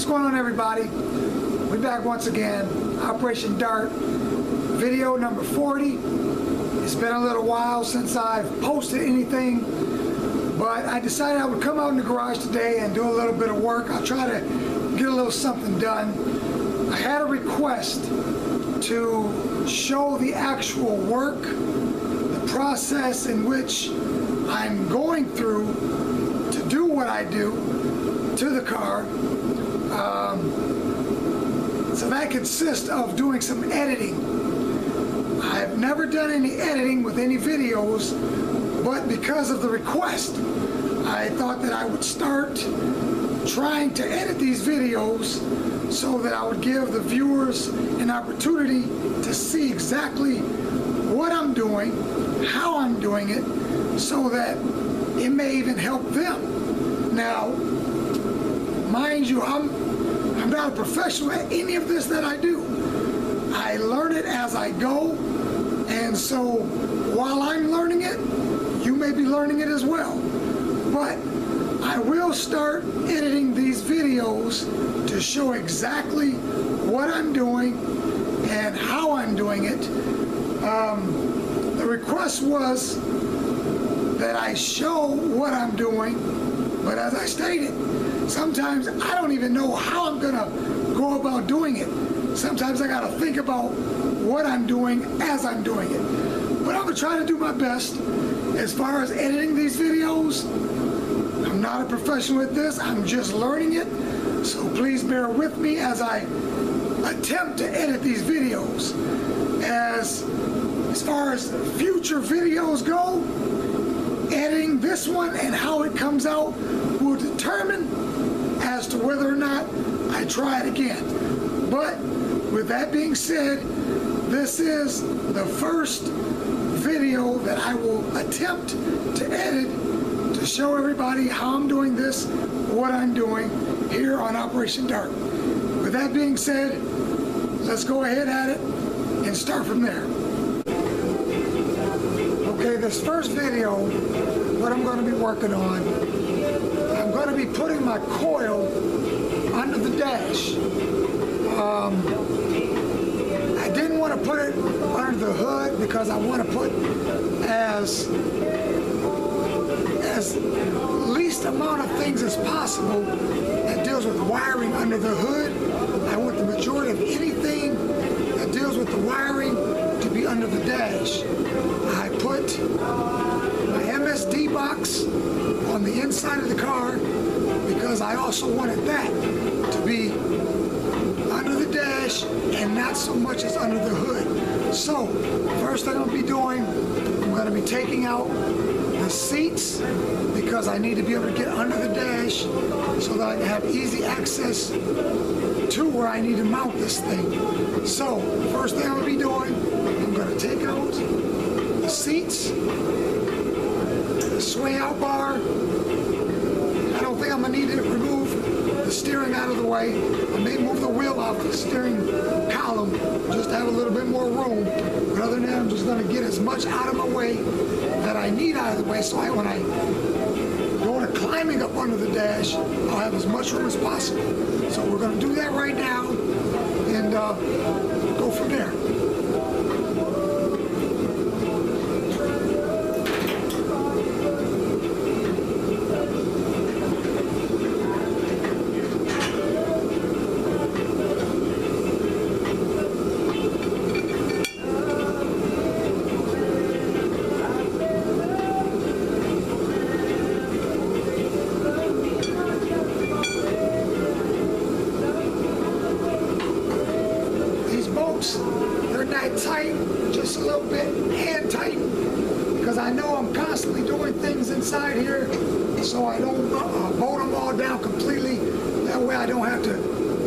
What's going on, everybody? We're back once again. Operation Dart, video number 40. It's been a little while since I've posted anything, but I decided I would come out in the garage today and do a little bit of work. I'll try to get a little something done. I had a request to show the actual work, the process in which I'm going through to do what I do to the car. So that consists of doing some editing. I've never done any editing with any videos, but because of the request, I thought that I would start trying to edit these videos so that I would give the viewers an opportunity to see exactly what I'm doing, how I'm doing it, so that it may even help them. Now, mind you, I'm not a professional at any of this that I do. I learn it as I go, and so while I'm learning it, you may be learning it as well. But I will start editing these videos to show exactly what I'm doing and how I'm doing it. The request was that I show what I'm doing, but as I stated, sometimes I don't even know how I'm gonna go about doing it. Sometimes I gotta think about what I'm doing as I'm doing it. But I'm gonna try to do my best as far as editing these videos. I'm not a professional at this, I'm just learning it. So please bear with me as I attempt to edit these videos. As far as future videos go, editing this one and how it comes out will determine as to whether or not I try it again. But with that being said, this is the first video that I will attempt to edit to show everybody how I'm doing this, what I'm doing here on Operation Dart. With that being said, let's go ahead at it and start from there. Okay, this first video, what I'm going to be working on, I'm going to be putting my coil under the dash. I didn't want to put it under the hood because I want to put as least amount of things as possible that deals with wiring under the hood. I want the majority of anything that deals with the wiring to be under the dash. I put my MSD box on the inside of the car because I also wanted that to be under the dash and not so much as under the hood. So, first thing I'm going to be doing, I'm going to be taking out the seats because I need to be able to get under the dash so that I can have easy access to where I need to mount this thing. So, first thing I'm going to be doing, I'm going to take out the seats, the sway out bar. I don't think I'm going to need to remove the steering out of the way. I may move the wheel off the steering column just to have a little bit more room. But other than that, I'm just going to get as much out of my way that I need out of the way so when I go to climbing up under the dash, I'll have as much room as possible. So we're going to do that right now and go from there. They're not tight, just a little bit hand tight, because I know I'm constantly doing things inside here, so I don't bolt them all down completely. That way I don't have to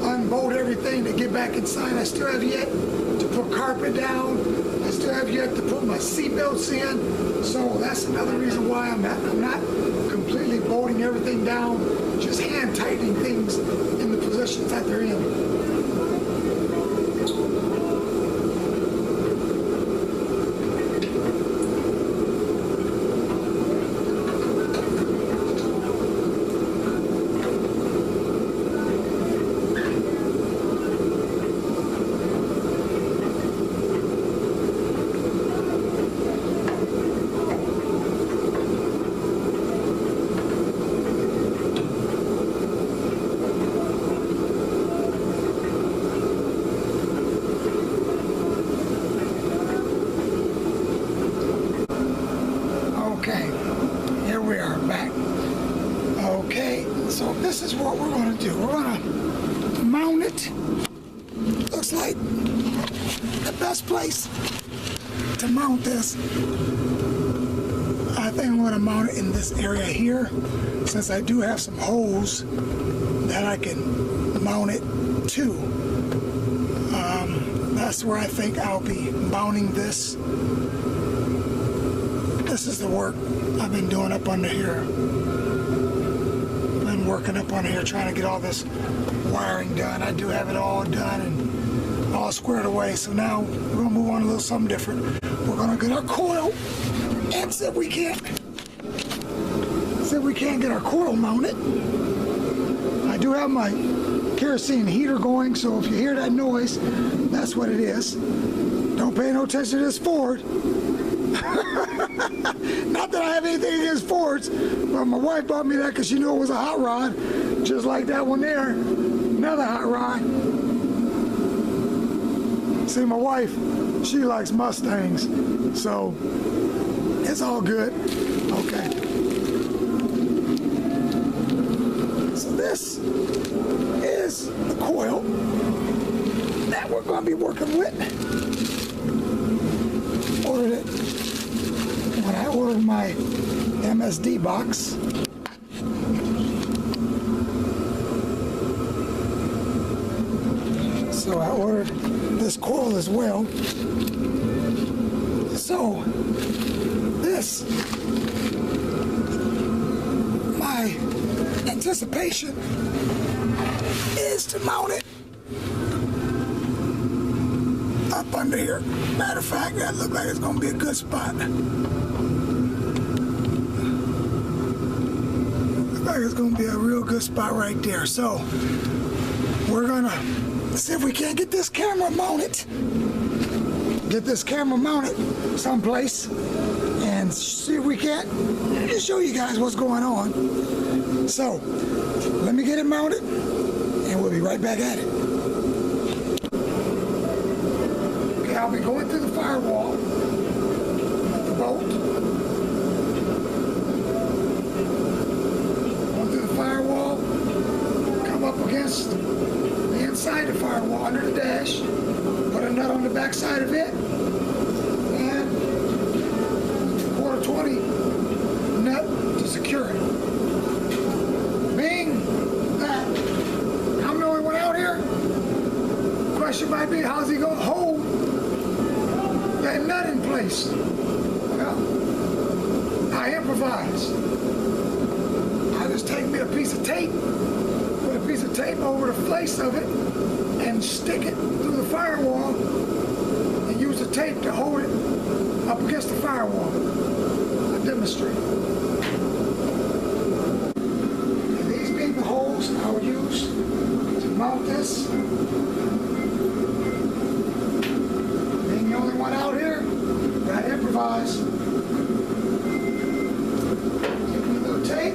unbolt everything to get back inside. I still have yet to put carpet down. I still have yet to put my seat belts in. So that's another reason why I'm not completely bolting everything down, just hand tightening things in the positions that they're in. here's what we're going to do. We're going to mount it. Looks like the best place to mount this. I think I'm going to mount it in this area here, since I do have some holes that I can mount it to. That's where I think I'll be mounting this. This is the work I've been doing up under here. Been working up under here trying to get all this wiring done. I do have it all done and all squared away. So now we're gonna move on to a little something different. We're gonna get our coil and see if we can't get our coil mounted. I do have my kerosene heater going, so if you hear that noise, that's what it is. Don't pay no attention to this Ford. Not that I have anything against Fords, but my wife bought me that because she knew it was a hot rod, just like that one there. Another hot rod. See, my wife, she likes Mustangs, so it's all good. Okay. So this is the coil that we're going to be working with. Ordered it when I ordered my MSD box. So I ordered this coil as well. So this, my anticipation is to mount it up under here. Matter of fact, that looks like it's going to be a good spot. Looks like it's going to be a real good spot right there. So we're going to see if we can't get this camera mounted. Get this camera mounted someplace and see if we can't show you guys what's going on. So let me get it mounted and we'll be right back at it. Okay, I'll be going through the firewall, the bolt. Going through the firewall, come up against the inside of the firewall under the dash, put a nut on the back side of it, and 1/4 nut to secure it. Being that I'm the only one out here, the question might be, how's he going to hold that nut in place? Well, I improvise. I just take me a piece of tape, put a piece of tape over the face of it, and stick it through the firewall, and use the tape to hold it up against the firewall. I demonstrate. And these being the holes I will use to mount this. Being the only one out here, I improvise. Take me a little tape.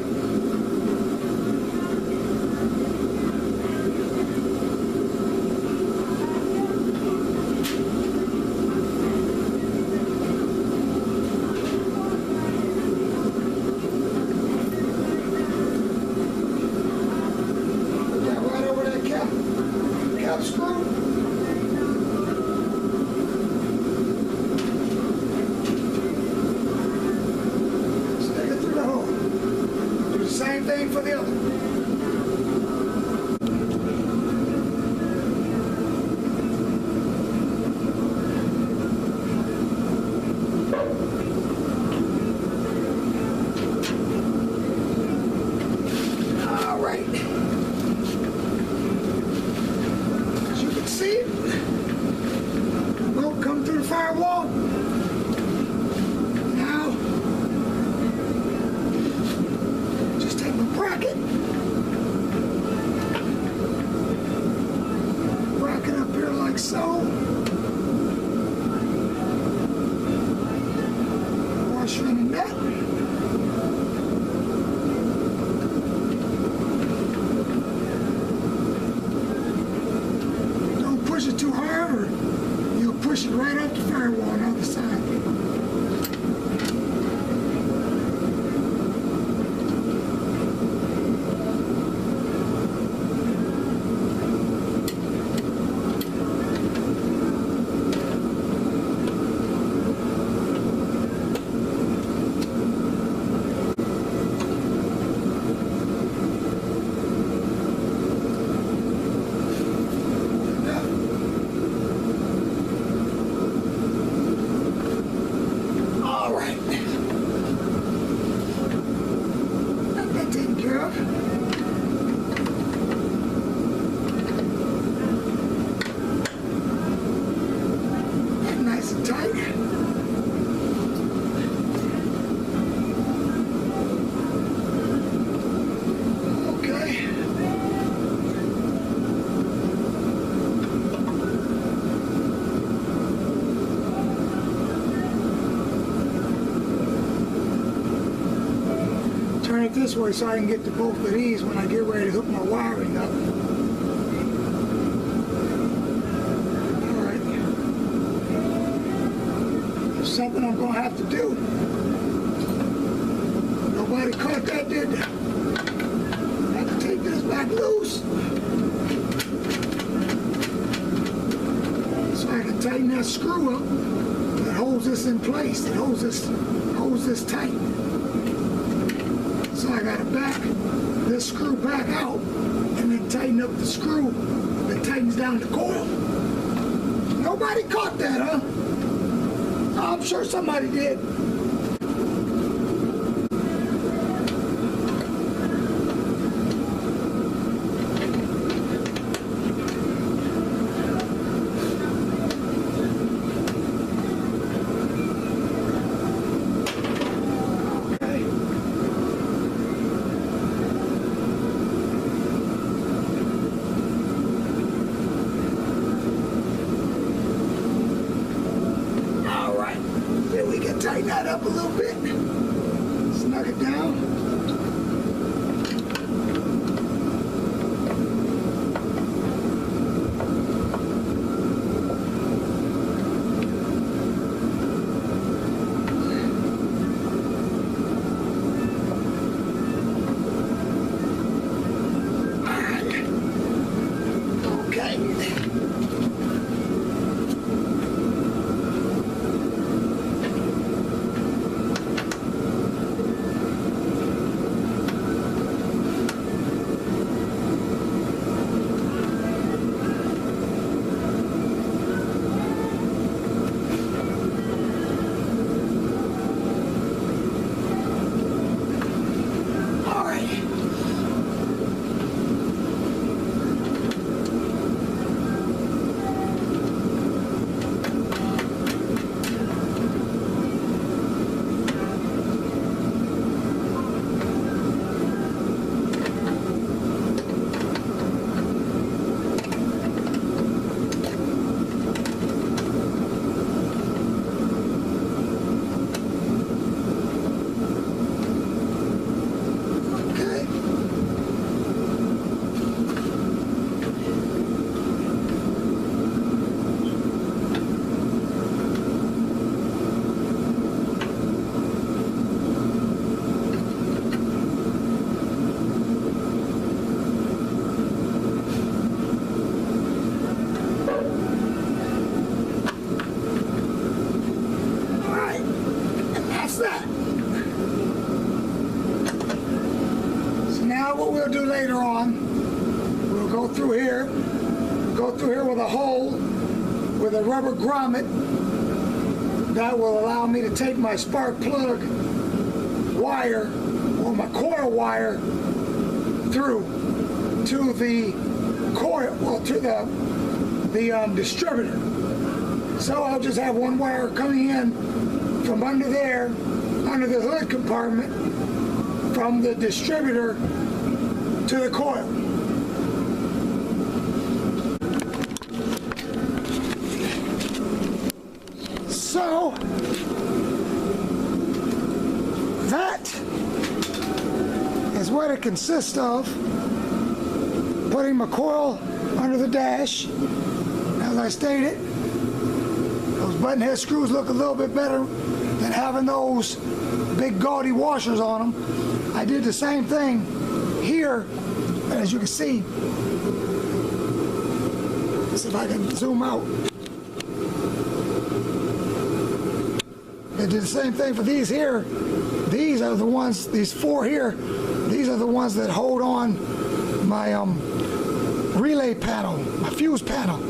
For the other. All right. As you can see, bolt come through the firewall. Now, bracket up here like so. Washer in the net. Don't push it too hard or you'll push it right up the firewall on the other side. have. Nice and tight. Okay. Turn it this way so I can get to both of these when I get ready to hook my wiring up. Alright. There's something I'm going to have to do. Nobody caught that, did they? I have to take this back loose so I can tighten that screw up that holds this in place. It holds this tight. So I gotta back this screw back out and then tighten up the screw that tightens down the coil. Nobody caught that, huh? I'm sure somebody did. Tighten that up a little bit. Snug it down. All right. Okay. What we'll do later on, we'll go through here with a hole with a rubber grommet that will allow me to take my spark plug wire or my coil wire through to the coil, well, to the distributor. So I'll just have one wire coming in from under there, under the hood compartment, from the distributor to the coil. So that is what it consists of. Putting my coil under the dash. As I stated, those button head screws look a little bit better than having those big gaudy washers on them. I did the same thing here, as you can see. Let's see if I can zoom out. I did the same thing for these here. These are the ones, these four here, these are the ones that hold on my relay panel, my fuse panel.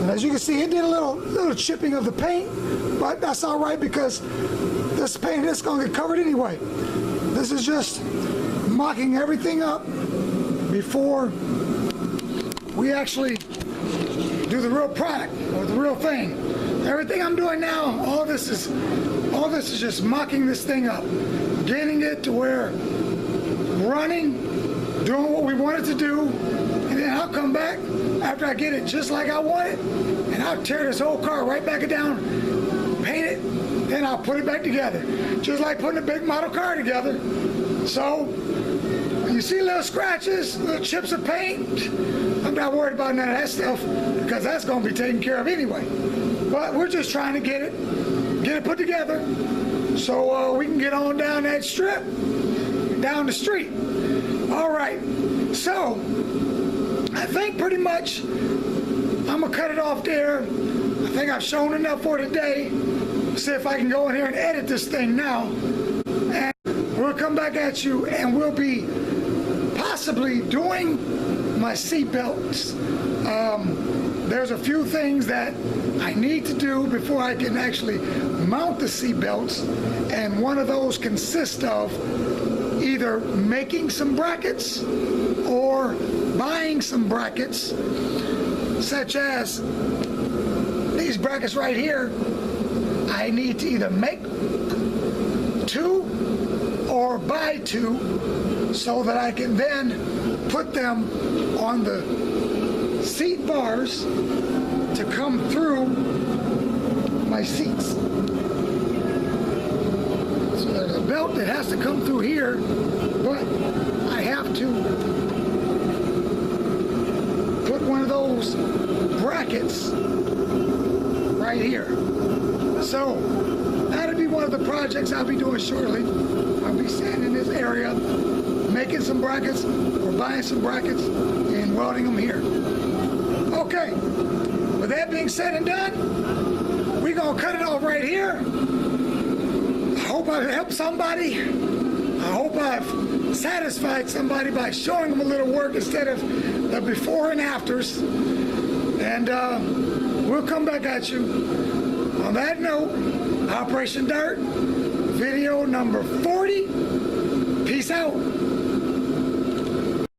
And as you can see, it did a little chipping of the paint, but that's all right because this paint is going to get covered anyway. This is just mocking everything up before we actually do the real product or the real thing. Everything I'm doing now, all this is just mocking this thing up, getting it to where running, doing what we want it to do, and then I'll come back after I get it just like I want it, and I'll tear this whole car right back down, paint it, then I'll put it back together, just like putting a big model car together. So you see little scratches, little chips of paint, I'm not worried about none of that stuff because that's going to be taken care of anyway. But we're just trying to get it put together so we can get on down that strip, down the street. All right, so I think pretty much I'm going to cut it off there. I think I've shown enough for today. See if I can go in here and edit this thing now. And we'll come back at you and we'll be possibly doing my seat belts. There's a few things that I need to do before I can actually mount the seat belts, and one of those consists of either making some brackets or buying some brackets, such as these brackets right here. I need to either make 2 or buy 2 so that I can then put them on the seat bars to come through my seats. So there's a belt that has to come through here, but I have to put one of those brackets right here. So that'll be one of the projects I'll be doing shortly. I'll be standing in this area, making some brackets or buying some brackets and welding them here. Okay, with that being said and done, we're gonna cut it off right here. I hope I've helped somebody. I hope I've satisfied somebody by showing them a little work instead of the before and afters. And we'll come back at you. On that note, Operation Dart, video number 40. Peace out.